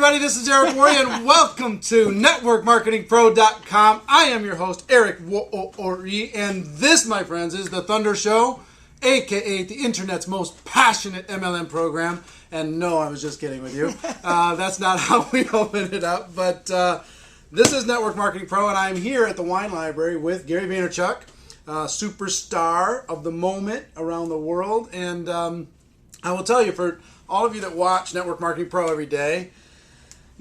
everybody, this is Eric Worre, and welcome to NetworkMarketingPro.com. I am your host, Eric Worre, and this, my friends, is the Thunder Show, a.k.a. the Internet's most passionate MLM program. And no, I was just kidding with you. That's not how we open it up, but this is Network Marketing Pro, and I'm here at the Wine Library with Gary Vaynerchuk, superstar of the moment around the world. And I will tell you, for all of you that watch Network Marketing Pro every day,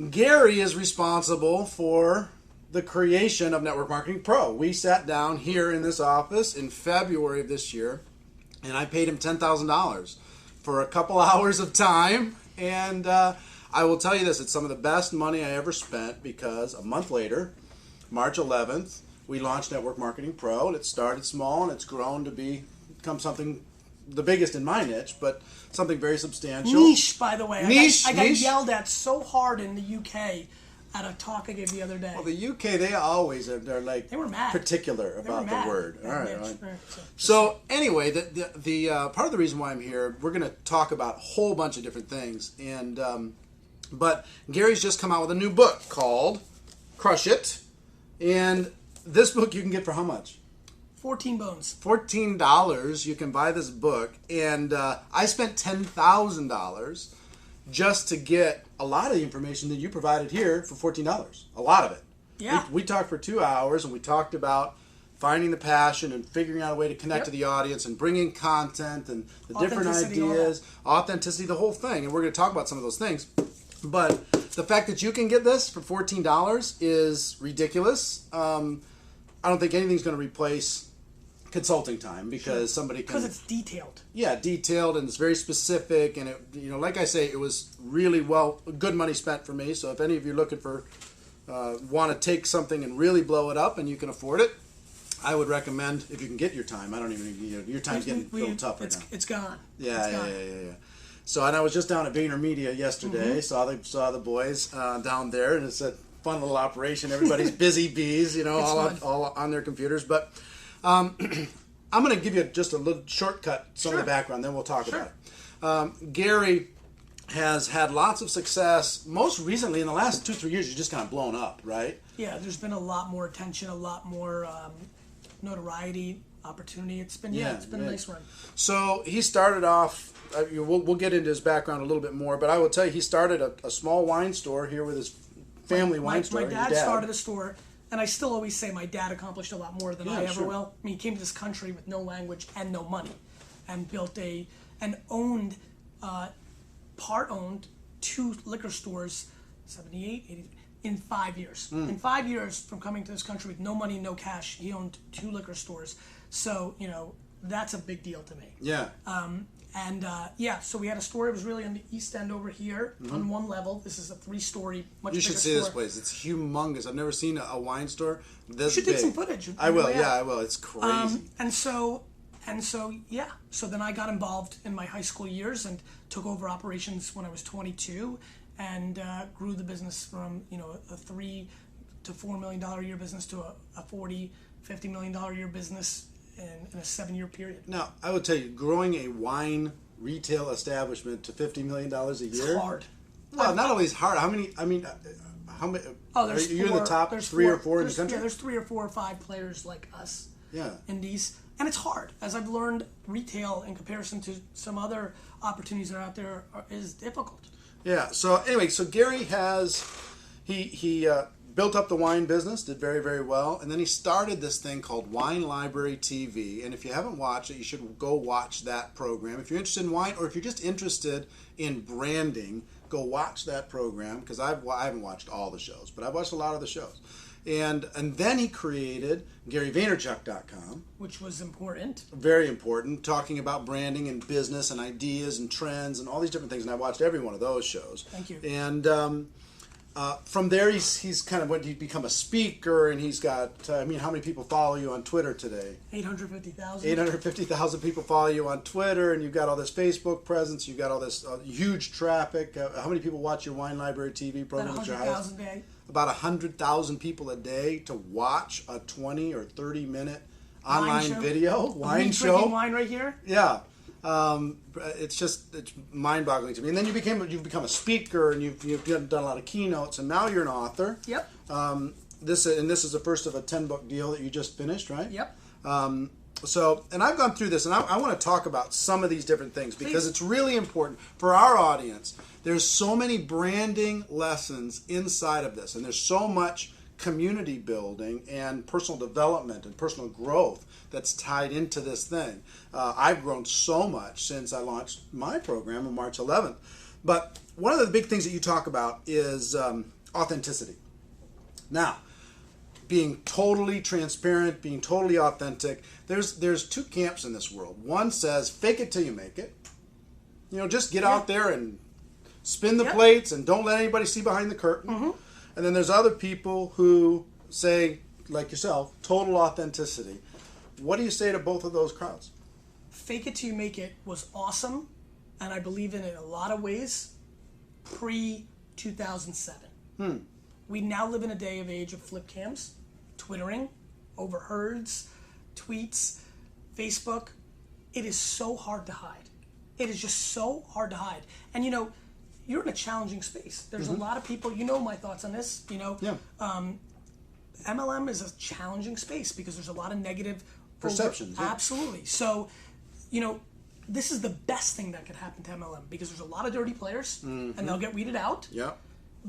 Gary is responsible for the creation of Network Marketing Pro. We sat down here in this office in February of this year, and I paid him $10,000 for a couple hours of time. And I will tell you this, it's some of the best money I ever spent, because a month later, March 11th, we launched Network Marketing Pro, and it started small, and it's grown to become something the biggest in my niche, but something very substantial. Niche, by the way. Niche. I got yelled at so hard in the UK at a talk I gave the other day. Well, the UK, they always are. They're like, they were mad. Particular about the word. All right. So anyway, the part of the reason why I'm here, we're going to talk about a whole bunch of different things, and but Gary's just come out with a new book called Crush It, and this book you can get for how much? 14 bones. $14. You can buy this book, and I spent $10,000 just to get a lot of the information that you provided here for $14. A lot of it. Yeah. We talked for 2 hours, and we talked about finding the passion and figuring out a way to connect to the audience and bringing content and the different ideas, authenticity, the whole thing. And we're going to talk about some of those things. But the fact that you can get this for $14 is ridiculous. I don't think anything's going to replace consulting time, because somebody can... Because it's detailed. Yeah, detailed, and it's very specific, and it, like I say, it was really good money spent for me. So if any of you are looking for, want to take something and really blow it up and you can afford it, I would recommend, if you can get your time. I don't even, your time's getting a little tough right now. It's gone. Yeah. So, and I was just down at Vaynermedia yesterday, saw the boys down there, and it's a fun little operation. Everybody's busy bees, all on their computers, but... I'm going to give you just a little shortcut, some of the background, then we'll talk about it. Gary has had lots of success. Most recently, in the last 2-3 years, he's just kind of blown up, right? Yeah, there's been a lot more attention, a lot more notoriety, opportunity. It's been a nice run. So he started off, we'll get into his background a little bit more, but I will tell you, he started a small wine store here with his family wine store. My dad started a store. And I still always say my dad accomplished a lot more than I ever will. I mean, he came to this country with no language and no money, and built part-owned 2 liquor stores, 78, 80, in 5 years. In 5 years from coming to this country with no money, no cash, he owned 2 liquor stores. So, that's a big deal to me. Yeah. So we had a store. It was really on the East End over here on one level. This is a 3-story, much bigger store. You should see this place. It's humongous. I've never seen a wine store this big. You should take some footage. I will. Yeah, I will. It's crazy. So then I got involved in my high school years and took over operations when I was 22, and grew the business from a $3 to $4 million a year business to a $40, $50 million a year business in a 7-year period. Now, I would tell you, growing a wine retail establishment to $50 million a year... It's hard. Well, not only is it hard, how many... are you in the top 3 or 4 in the country? Yeah, there's 3 or 4 or 5 players like us. Yeah. Indies. And it's hard. As I've learned, retail, in comparison to some other opportunities that are out there, is difficult. Yeah. So anyway, Gary has... He built up the wine business, did very, very well, and then he started this thing called Wine Library TV. And if you haven't watched it, you should go watch that program. If you're interested in wine, or if you're just interested in branding, go watch that program, because I haven't watched all the shows, but I've watched a lot of the shows. And then he created GaryVaynerchuk.com, which was important. Very important, talking about branding and business and ideas and trends and all these different things. And I watched every one of those shows. Thank you. And from there, he's kind of he's become a speaker, and he's got, how many people follow you on Twitter today? 850,000. 850,000 people follow you on Twitter, and you've got all this Facebook presence, you've got all this huge traffic. How many people watch your Wine Library TV program? About 100,000 a day. About 100,000 people a day to watch a 20 or 30 minute online video, wine show. Drinking wine right here? Yeah. It's mind-boggling to me. And then you've become a speaker, and you've done a lot of keynotes, and now you're an author. Yep. This is the first of a 10-book deal that you just finished, right? Yep. And I've gone through this, and I want to talk about some of these different things because Please. it's really important for our audience. There's so many branding lessons inside of this, and there's so much community building and personal development and personal growth that's tied into this thing. I've grown so much since I launched my program on March 11th. But one of the big things that you talk about is authenticity. Now, being totally transparent, being totally authentic. There's two camps in this world. One says, fake it till you make it. Just get out there and spin the plates and don't let anybody see behind the curtain. Mm-hmm. And then there's other people who say, like yourself, total authenticity. What do you say to both of those crowds? Fake it till you make it was awesome, and I believe in it in a lot of ways pre-2007. We now live in a day of age of flip cams, Twittering, overheards, tweets, Facebook. It is so hard to hide. It is just so hard to hide. And you're in a challenging space. There's a lot of people, my thoughts on this, MLM is a challenging space because there's a lot of negative perceptions. Absolutely. So, this is the best thing that could happen to MLM because there's a lot of dirty players and they'll get weeded out. Yeah.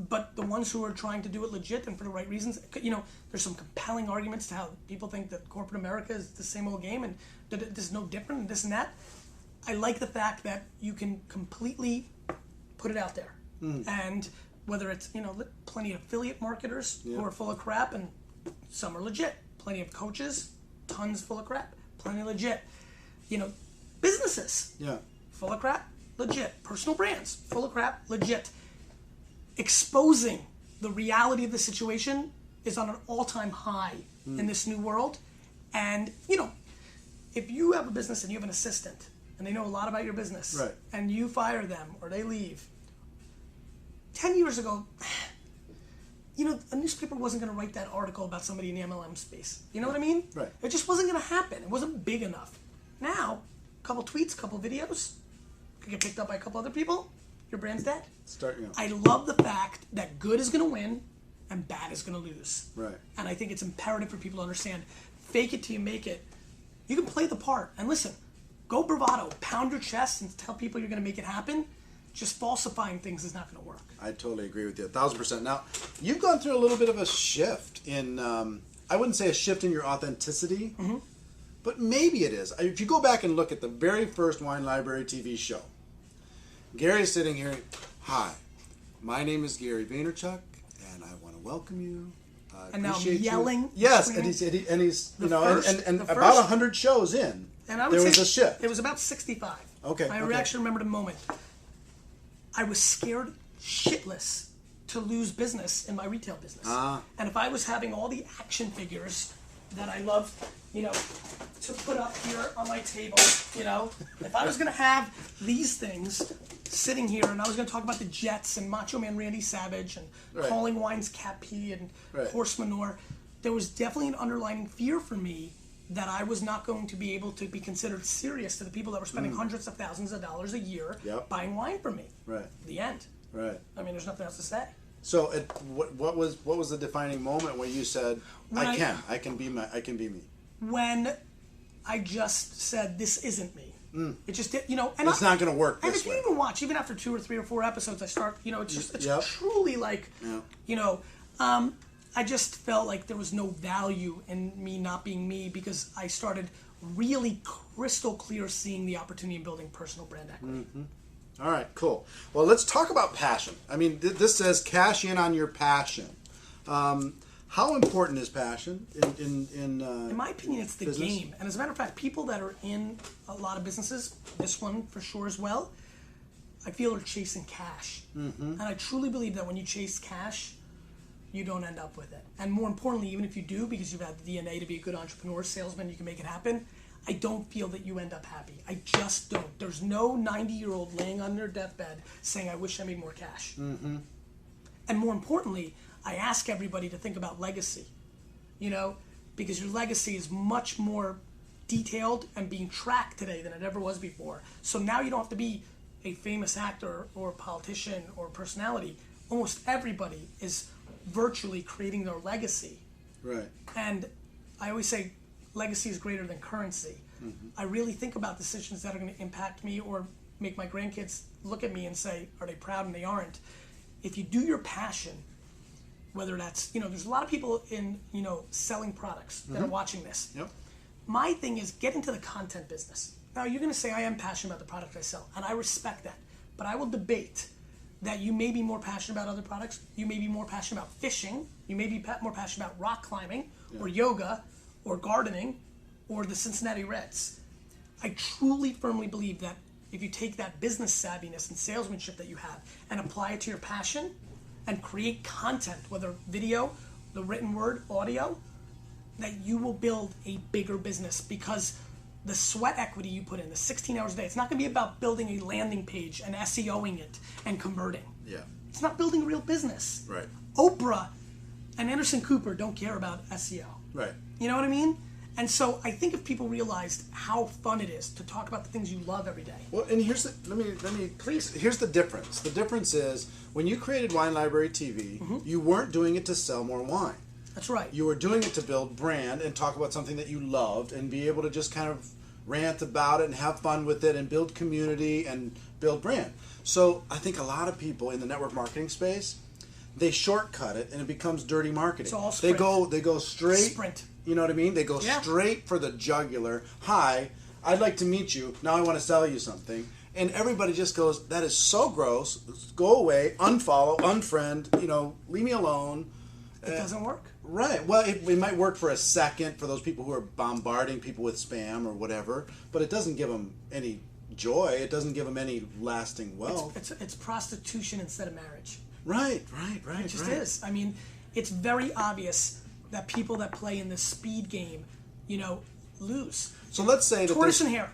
But the ones who are trying to do it legit and for the right reasons, there's some compelling arguments to how people think that corporate America is the same old game and that it is no different and this and that. I like the fact that you can completely put it out there. And whether it's, plenty of affiliate marketers who are full of crap and some are legit. Plenty of coaches, tons full of crap, plenty legit. Businesses, full of crap, legit. Personal brands, full of crap, legit. Exposing the reality of the situation is on an all-time high in this new world. And, if you have a business and you have an assistant and they know a lot about your business right. and you fire them or they leave, 10 years ago, a newspaper wasn't going to write that article about somebody in the MLM space. You know what I mean? Right. It just wasn't going to happen. It wasn't big enough. Now, a couple tweets, a couple videos, could get picked up by a couple other people. Your brand's dead. I love the fact that good is going to win and bad is going to lose. Right. And I think it's imperative for people to understand, fake it till you make it. You can play the part. And listen, go bravado, pound your chest and tell people you're going to make it happen. Just falsifying things is not going to work. I totally agree with you, 1,000%. Now, you've gone through a little bit of a shift in, I wouldn't say a shift in your authenticity, but maybe it is. If you go back and look at the very first Wine Library TV show, Gary's sitting here. Hi, my name is Gary Vaynerchuk, and I want to welcome you. And now I'm yelling. Yes, and he's about 100 shows in. And I would there say was a shift. It was about 65. Okay. I actually remember the moment. I was scared shitless to lose business in my retail business. And if I was having all the action figures that I love, to put up here on my table, if I was going to have these things sitting here and I was going to talk about the Jets and Macho Man Randy Savage and calling wines cat pee and horse manure, there was definitely an underlying fear for me that I was not going to be able to be considered serious to the people that were spending hundreds of thousands of dollars a year buying wine from me. Right. The end. Right. I mean, there's nothing else to say. So, what was the defining moment when you said, I can be me? When I just said, this isn't me. It just did, and it's not going to work this way. And if you even watch, even after 2 or 3 or 4 episodes, I start, it's truly like, I just felt like there was no value in me not being me because I started really crystal clear seeing the opportunity in building personal brand equity. All right, cool. Well, let's talk about passion. I mean, this says cash in on your passion. How important is passion in my opinion, it's the business? game. And as a matter of fact, people that are in a lot of businesses, this one for sure as well, I feel are chasing cash. And I truly believe that when you chase cash, you don't end up with it. And more importantly, even if you do, because you've had the DNA to be a good entrepreneur, salesman, you can make it happen, I don't feel that you end up happy. I just don't. There's no 90-year-old laying on their deathbed saying, I wish I made more cash. And more importantly, I ask everybody to think about legacy, because your legacy is much more detailed and being tracked today than it ever was before. So now you don't have to be a famous actor or politician or personality. Almost everybody is virtually creating their legacy. Right. And I always say legacy is greater than currency. I really think about decisions that are going to impact me or make my grandkids look at me and say, are they proud? And they aren't. If you do your passion, whether that's, there's a lot of people in, selling products that are watching this. Yep. My thing is get into the content business. Now, you're going to say I am passionate about the product I sell, and I respect that. But I will debate that you may be more passionate about other products. You may be more passionate about fishing. You may be more passionate about rock climbing or yoga or gardening or the Cincinnati Reds. I truly, firmly believe that if you take that business savviness and salesmanship that you have and apply it to your passion and create content, whether video, the written word, audio, that you will build a bigger business because the sweat equity you put in, the 16 hours a day, it's not going to be about building a landing page and SEOing it and converting. Yeah. It's not building a real business. Right. Oprah and Anderson Cooper don't care about SEO. Right. You know what I mean? And so I think if people realized how fun it is to talk about the things you love every day. Well, and here's the, let me please. Here's the difference. The difference is when you created Wine Library TV, you weren't doing it to sell more wine. That's right. You were doing it to build brand and talk about something that you loved and be able to just kind of rant about it and have fun with it and build community and build brand. So I think a lot of people in the network marketing space, they shortcut it and it becomes dirty marketing. It's all sprint. They go straight. Sprint. You know what I mean? They go straight for the jugular. Hi, I'd like to meet you. Now I want to sell you something. And everybody just goes, that is so gross. Go away, unfollow, unfriend, leave me alone. It doesn't work. Right. Well, it might work for a second for those people who are bombarding people with spam or whatever, but it doesn't give them any joy. It doesn't give them any lasting wealth. It's prostitution instead of marriage. Right. It just is. I mean, it's very obvious that people that play in the speed game, lose. So let's say that tortoise and hare.